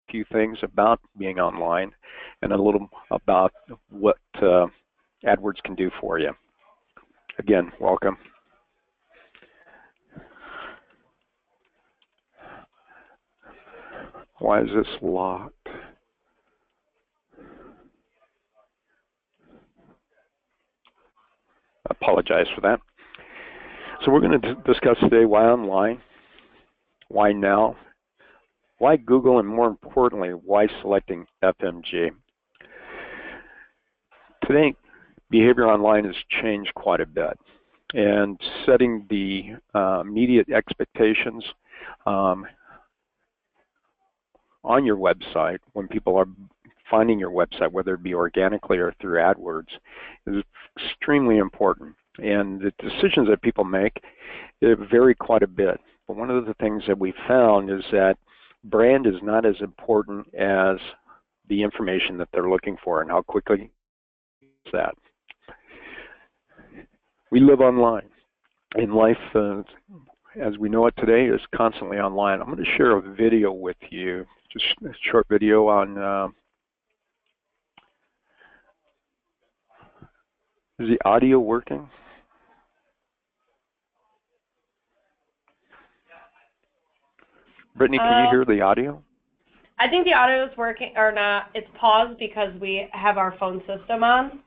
few things about being online and a little about what AdWords can do for you. Again, welcome. Why is this locked? I apologize for that. So we're going to discuss today why online, why now, why Google, and more importantly, why selecting FMG. Today, behavior online has changed quite a bit, and setting the immediate expectations on your website when people are finding your website, whether it be organically or through AdWords, is extremely important. And the decisions that people make, they vary quite a bit. But one of the things that we found is that brand is not as important as the information that they're looking for and how quickly is that. We live online, and life as we know it today is constantly online. I'm going to share a video with you, just a short video on, is the audio working? Brittany, can you hear the audio? I think the audio is working or not. It's paused because we have our phone system on.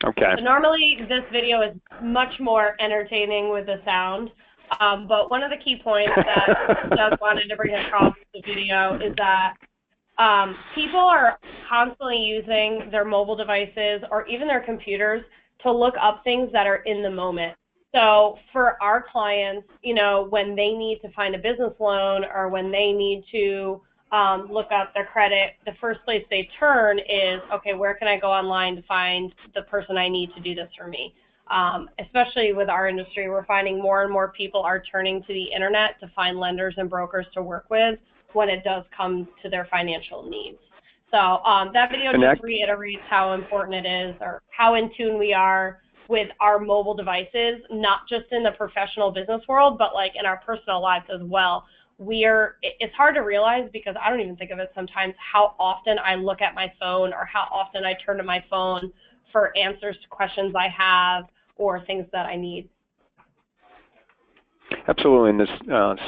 Okay. So normally this video is much more entertaining with the sound, but one of the key points that Doug wanted to bring across the video is that people are constantly using their mobile devices or even their computers to look up things that are in the moment. So for our clients, you know, when they need to find a business loan or when they need to look up their credit, the first place they turn is, okay, where can I go online to find the person I need to do this for me? Especially with our industry, we're finding more and more people are turning to the internet to find lenders and brokers to work with when it does come to their financial needs. So that video just reiterates how important it is, or how in tune we are with our mobile devices, not just in the professional business world, but like in our personal lives as well. It's hard to realize, because I don't even think of it sometimes, how often I look at my phone or how often I turn to my phone for answers to questions I have or things that I need. Absolutely, and this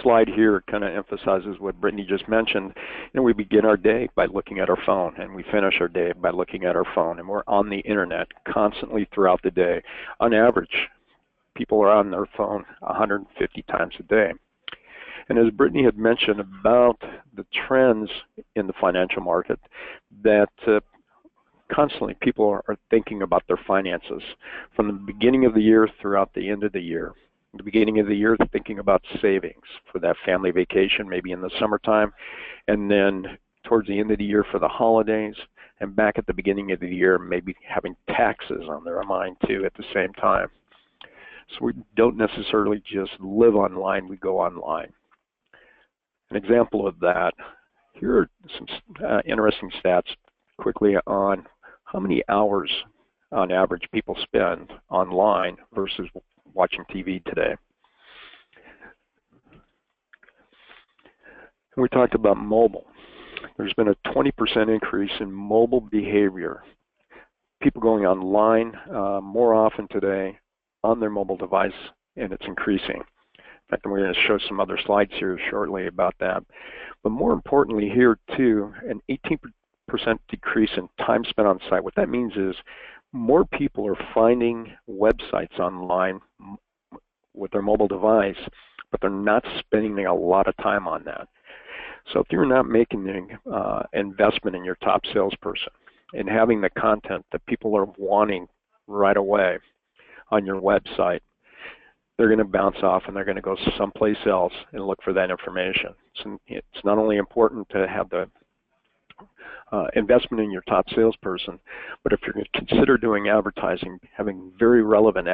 slide here kind of emphasizes what Brittany just mentioned. You know, we begin our day by looking at our phone, and we finish our day by looking at our phone, and we're on the internet constantly throughout the day. On average, people are on their phone 150 times a day. And as Brittany had mentioned about the trends in the financial market, that constantly people are thinking about their finances from the beginning of the year throughout the end of the year. At the beginning of the year, thinking about savings for that family vacation, maybe in the summertime, and then towards the end of the year for the holidays, and back at the beginning of the year, maybe having taxes on their mind too at the same time. So we don't necessarily just live online, we go online. An example of that, here are some interesting stats quickly on how many hours on average people spend online versus watching TV today. And we talked about mobile. There's been a 20% increase in mobile behavior. People going online more often today on their mobile device, and it's increasing. In fact, we're going to show some other slides here shortly about that. But more importantly here too, an 18% decrease in time spent on site. What that means is more people are finding websites online with their mobile device, but they're not spending a lot of time on that. So if you're not making the investment in your top salesperson and having the content that people are wanting right away on your website, they're going to bounce off and they're going to go someplace else and look for that information. So it's not only important to have the investment in your top salesperson, but if you're going to consider doing advertising, having very relevant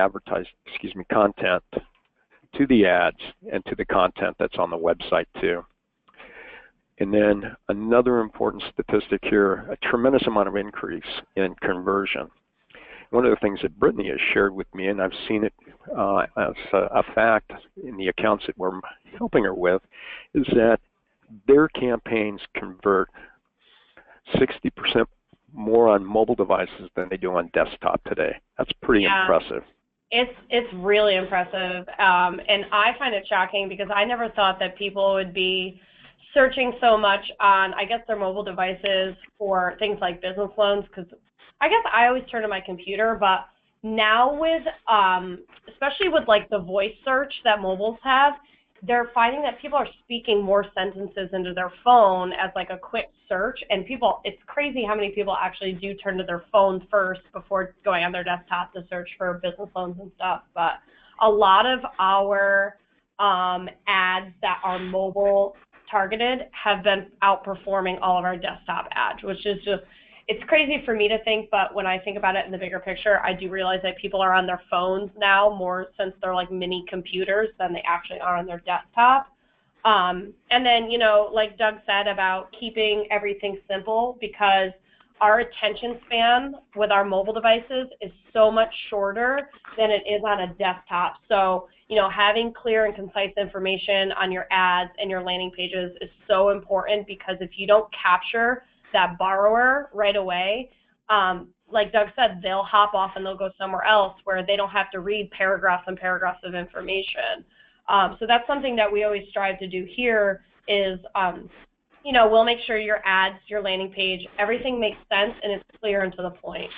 content to the ads and to the content that's on the website too. And then another important statistic here, a tremendous amount of increase in conversion. One of the things that Brittany has shared with me, and I've seen it as a fact in the accounts that we're helping her with, is that their campaigns convert 60% more on mobile devices than they do on desktop today. That's pretty impressive. It's really impressive, and I find it shocking because I never thought that people would be searching so much on, I guess, their mobile devices for things like business loans, because I guess I always turn to my computer, but now with, especially with like the voice search that mobiles have, they're finding that people are speaking more sentences into their phone as like a quick search, and people, it's crazy how many people actually do turn to their phone first before going on their desktop to search for business loans and stuff. But a lot of our ads that are mobile targeted have been outperforming all of our desktop ads, which is just, it's crazy for me to think, but when I think about it in the bigger picture, I do realize that people are on their phones now more since they're like mini computers than they actually are on their desktop. And then, you know, like Doug said about keeping everything simple, because our attention span with our mobile devices is so much shorter than it is on a desktop. So, you know, having clear and concise information on your ads and your landing pages is so important, because if you don't capture that borrower right away, like Doug said, they'll hop off and they'll go somewhere else where they don't have to read paragraphs and paragraphs of information. So that's something that we always strive to do here is, you know, we'll make sure your ads, your landing page, everything makes sense and it's clear and to the point.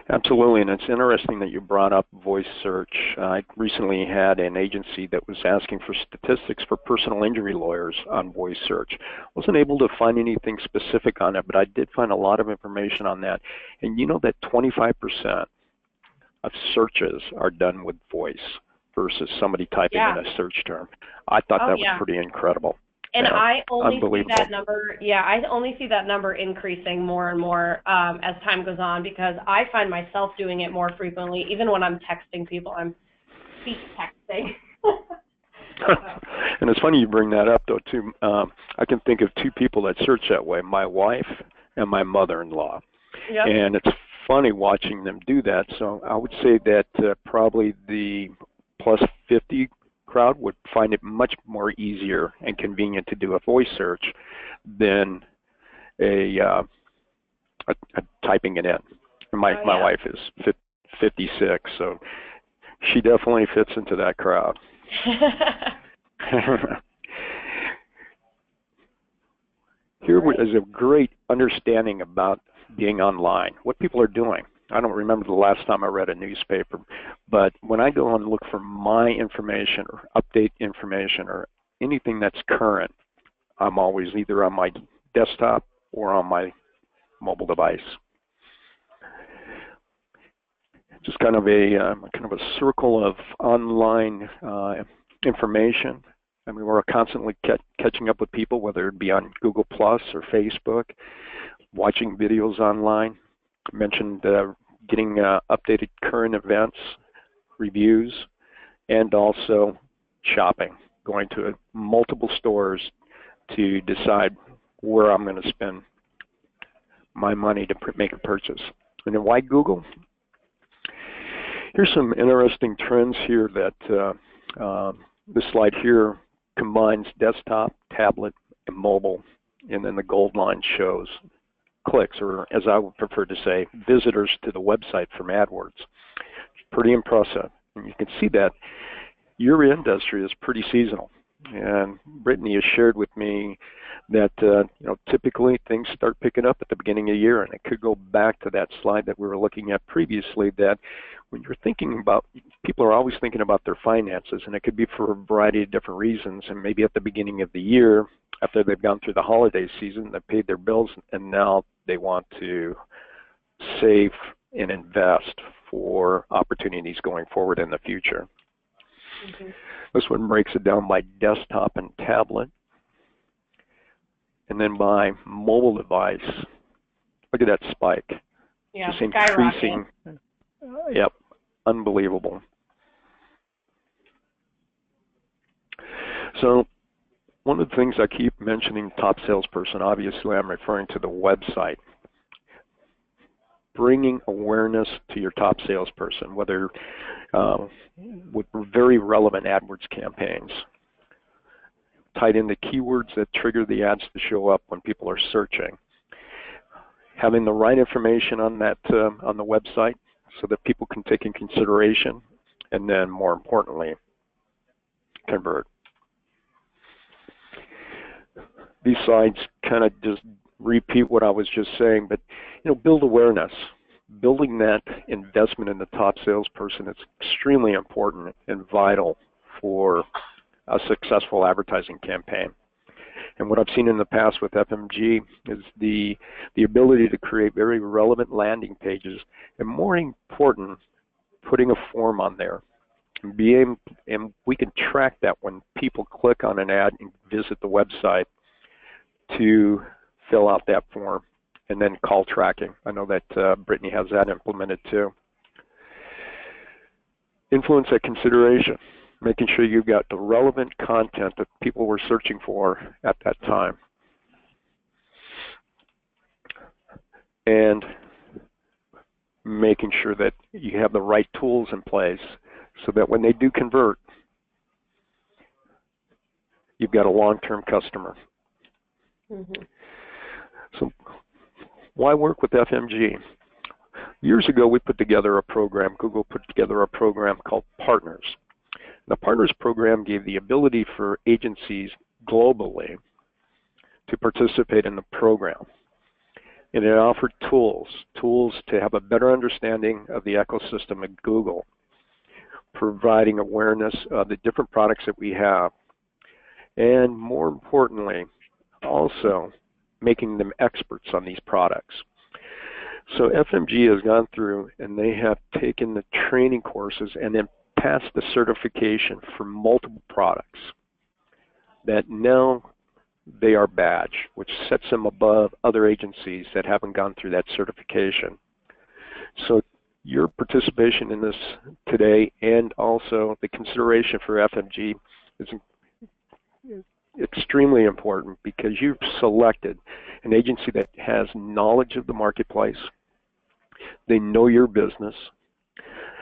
Absolutely, and it's interesting that you brought up voice search. I recently had an agency that was asking for statistics for personal injury lawyers on voice search. Wasn't able to find anything specific on it, but I did find a lot of information on that. And you know that 25% of searches are done with voice versus somebody typing in a search term. I thought that was pretty incredible. And I only see that number, I only see that number increasing more and more as time goes on, because I find myself doing it more frequently. Even when I'm texting people, I'm speech texting. And it's funny you bring that up, though, too. I can think of two people that search that way, my wife and my mother-in-law. Yep. And it's funny watching them do that. So I would say that probably the plus 50 crowd would find it much more easier and convenient to do a voice search than a typing it in. My wife is 56, so she definitely fits into that crowd. Here is a great understanding about being online, what people are doing. I don't remember the last time I read a newspaper, but when I go and look for my information or update information or anything that's current, I'm always either on my desktop or on my mobile device. Just kind of a circle of online information. I mean, we're constantly catching up with people, whether it be on Google Plus or Facebook, watching videos online. I mentioned getting updated current events, reviews, and also shopping, going to multiple stores to decide where I'm going to spend my money to make a purchase. And then why Google? Here's some interesting trends here that this slide here combines desktop, tablet, and mobile, and then the gold line shows clicks, or as I would prefer to say, visitors to the website from AdWords. It's pretty impressive. And you can see that your industry is pretty seasonal. And Brittany has shared with me that typically things start picking up at the beginning of the year, and it could go back to that slide that we were looking at previously, that when you're thinking about, people are always thinking about their finances, and it could be for a variety of different reasons, and maybe at the beginning of the year, after they've gone through the holiday season, they've paid their bills, and now they want to save and invest for opportunities going forward in the future. Mm-hmm. This one breaks it down by desktop and tablet, and then by mobile device. Look at that spike. Yeah, just increasing. Yep, unbelievable. So one of the things I keep mentioning, top salesperson, obviously I'm referring to the website. Bringing awareness to your top salesperson, whether with very relevant AdWords campaigns. tied into keywords that trigger the ads to show up when people are searching. Having the right information on that on the website so that people can take in consideration, and then more importantly, convert. These slides kind of just repeat what I was just saying, but build awareness. Building that investment in the top salesperson is extremely important and vital for a successful advertising campaign. And what I've seen in the past with FMG is the ability to create very relevant landing pages, and more important, putting a form on there. And we can track that when people click on an ad and visit the website to fill out that form, and then call tracking. I know that Brittany has that implemented too. Influence that consideration, making sure you've got the relevant content that people were searching for at that time. And making sure that you have the right tools in place so that when they do convert, you've got a long-term customer. Mm-hmm. So why work with FMG? Years ago, we put together a program, Google put together a program called Partners. The Partners program gave the ability for agencies globally to participate in the program. And it offered tools to have a better understanding of the ecosystem at Google, providing awareness of the different products that we have, and more importantly, also making them experts on these products. So FMG has gone through and they have taken the training courses and then passed the certification for multiple products that now they are badged, which sets them above other agencies that haven't gone through that certification. So your participation in this today and also the consideration for FMG is extremely important because you've selected an agency that has knowledge of the marketplace. They know your business.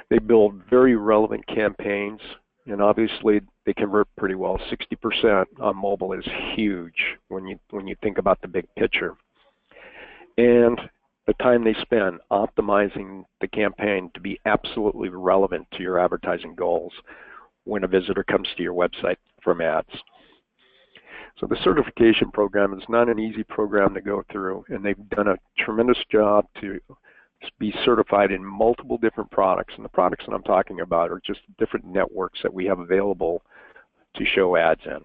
They build very relevant campaigns, and obviously they convert pretty well. 60% on mobile is huge when you think about the big picture. And the time they spend optimizing the campaign to be absolutely relevant to your advertising goals when a visitor comes to your website from ads. So the certification program is not an easy program to go through, and they've done a tremendous job to be certified in multiple different products. And the products that I'm talking about are just different networks that we have available to show ads in.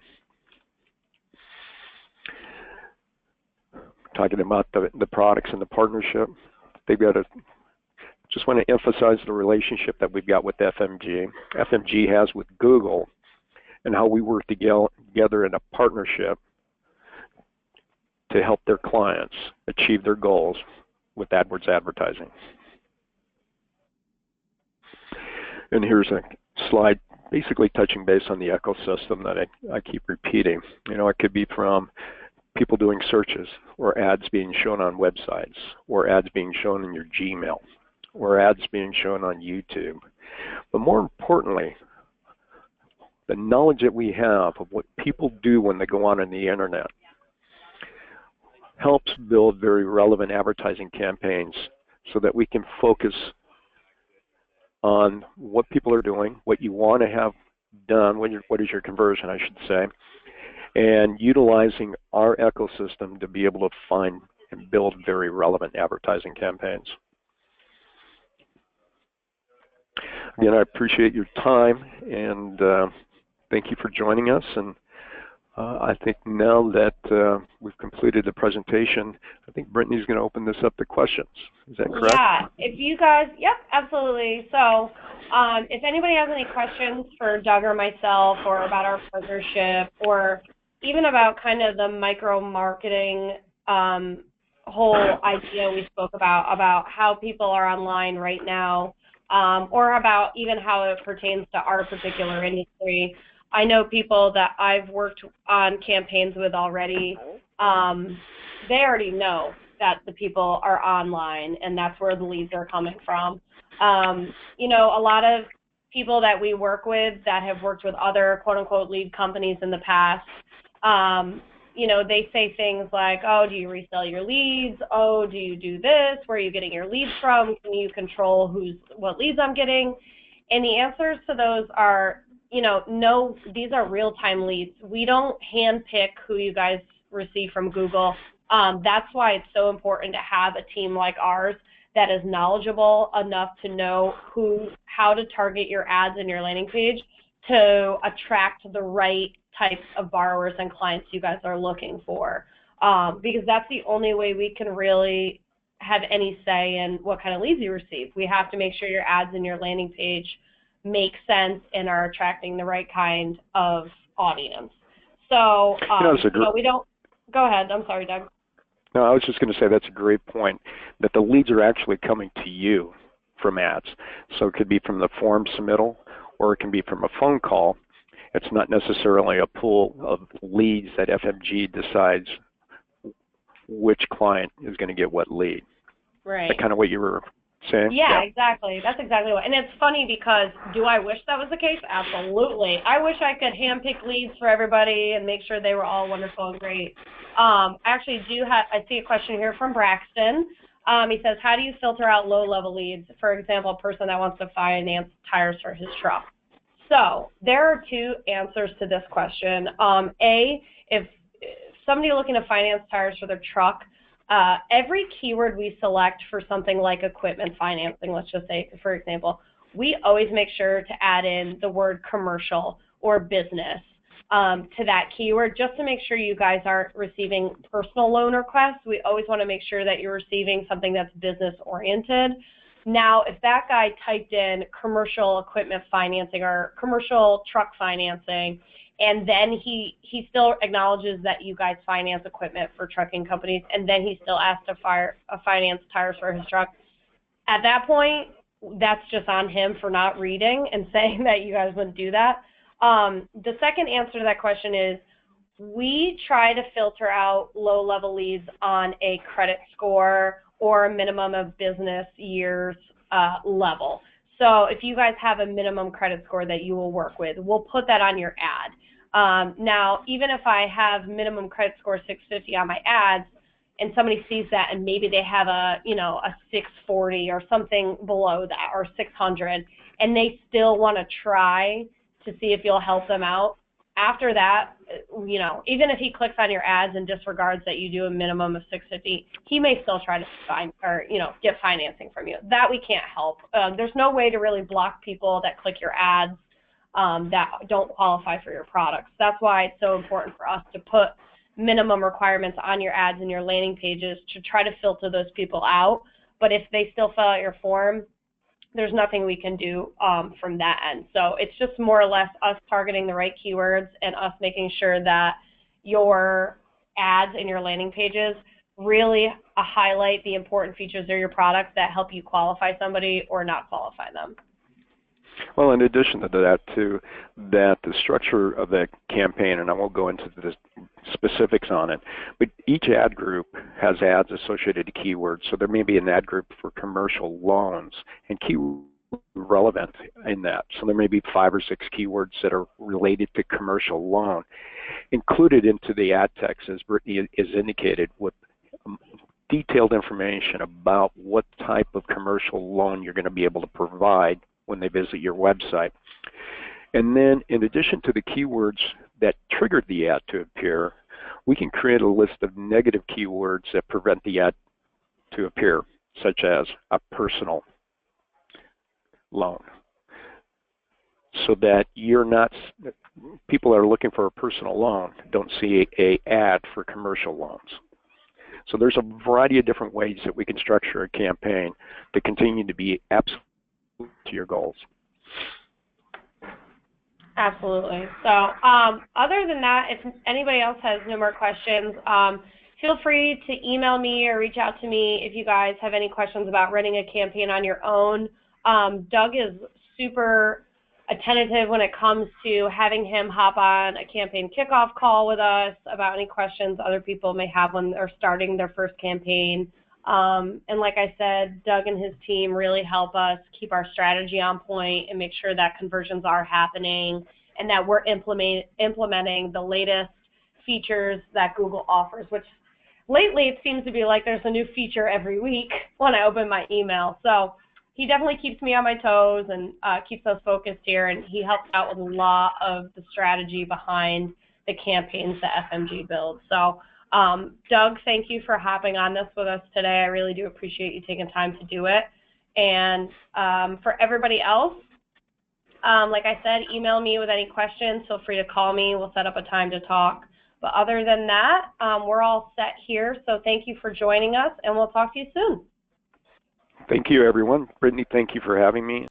Talking about the products and the partnership, they've got just want to emphasize the relationship that we've got with FMG. FMG has with Google, and how we work together in a partnership to help their clients achieve their goals with AdWords advertising. And here's a slide basically touching base on the ecosystem that I keep repeating. It could be from people doing searches, or ads being shown on websites, or ads being shown in your Gmail, or ads being shown on YouTube. But more importantly, the knowledge that we have of what people do when they go on the internet helps build very relevant advertising campaigns so that we can focus on what people are doing, what you want to have done, what is your conversion, I should say, and utilizing our ecosystem to be able to find and build very relevant advertising campaigns. Again, I appreciate your time, and thank you for joining us. And I think now that we've completed the presentation, I think Brittany's going to open this up to questions. Is that correct? Yeah, if you guys, yep, absolutely. So if anybody has any questions for Doug or myself, or about our partnership, or even about kind of the micro-marketing whole idea we spoke about how people are online right now, or about even how it pertains to our particular industry. I know people that I've worked on campaigns with already, they already know that the people are online, and that's where the leads are coming from. A lot of people that we work with that have worked with other quote-unquote lead companies in the past, They say things like, oh, do you resell your leads? Oh, do you do this? Where are you getting your leads from? Can you control what leads I'm getting? And the answers to those are, no, these are real-time leads. We don't handpick who you guys receive from Google. That's why it's so important to have a team like ours that is knowledgeable enough to know how to target your ads and your landing page to attract the right types of borrowers and clients you guys are looking for, because that's the only way we can really have any say in what kind of leads you receive. We have to make sure your ads and your landing page make sense and are attracting the right kind of audience. So we don't – go ahead. I'm sorry, Doug. No, I was just going to say that's a great point, that the leads are actually coming to you from ads. So it could be from the form submittal, or it can be from a phone call. It's not necessarily a pool of leads that FMG decides which client is going to get what lead. Right. That's kind of what you were saying? Yeah, exactly. That's exactly what. And it's funny because do I wish that was the case? Absolutely. I wish I could handpick leads for everybody and make sure they were all wonderful and great. I see a question here from Braxton. He says, how do you filter out low-level leads? For example, a person that wants to finance tires for his truck. So there are two answers to this question. If somebody looking to finance tires for their truck, every keyword we select for something like equipment financing, let's just say, for example, we always make sure to add in the word commercial or business to that keyword, just to make sure you guys aren't receiving personal loan requests. We always want to make sure that you're receiving something that's business oriented. Now, if that guy typed in commercial equipment financing or commercial truck financing, and then he still acknowledges that you guys finance equipment for trucking companies, and then he still asks to finance tires for his truck, at that point, that's just on him for not reading and saying that you guys wouldn't do that. The second answer to that question is we try to filter out low-level leads on a credit score or a minimum of business years level. So if you guys have a minimum credit score that you will work with, we'll put that on your ad. Now, even if I have minimum credit score 650 on my ads, and somebody sees that and maybe they have a 640 or something below that, or 600, and they still want to try to see if you'll help them out, after that, even if he clicks on your ads and disregards that you do a minimum of 650, he may still try to get financing from you. That we can't help. There's no way to really block people that click your ads that don't qualify for your products. That's why it's so important for us to put minimum requirements on your ads and your landing pages to try to filter those people out. But if they still fill out your form, there's nothing we can do from that end. So it's just more or less us targeting the right keywords and us making sure that your ads and your landing pages really highlight the important features of your product that help you qualify somebody or not qualify them. Well, in addition to that, too, that the structure of the campaign, and I won't go into the specifics on it, but each ad group has ads associated to keywords. So there may be an ad group for commercial loans and keywords relevant in that. So there may be 5 or 6 keywords that are related to commercial loan. Included into the ad text, as Brittany is indicated, with detailed information about what type of commercial loan you're going to be able to provide when they visit your website. And then in addition to the keywords that triggered the ad to appear, we can create a list of negative keywords that prevent the ad to appear, such as a personal loan. So that people that are looking for a personal loan don't see an ad for commercial loans. So there's a variety of different ways that we can structure a campaign to continue to be absolute to your goals. Absolutely. So other than that, if anybody else has no more questions, feel free to email me or reach out to me if you guys have any questions about running a campaign on your own. Doug is super attentive when it comes to having him hop on a campaign kickoff call with us about any questions other people may have when they're starting their first campaign. And like I said, Doug and his team really help us keep our strategy on point and make sure that conversions are happening and that we're implementing the latest features that Google offers, which lately it seems to be like there's a new feature every week when I open my email. So he definitely keeps me on my toes and keeps us focused here, and he helps out with a lot of the strategy behind the campaigns that FMG builds. So Doug, thank you for hopping on this with us today. I really do appreciate you taking time to do it. And for everybody else, like I said, email me with any questions. Feel free to call me. We'll set up a time to talk. But other than that, we're all set here. So thank you for joining us, and we'll talk to you soon. Thank you, everyone. Brittany, thank you for having me.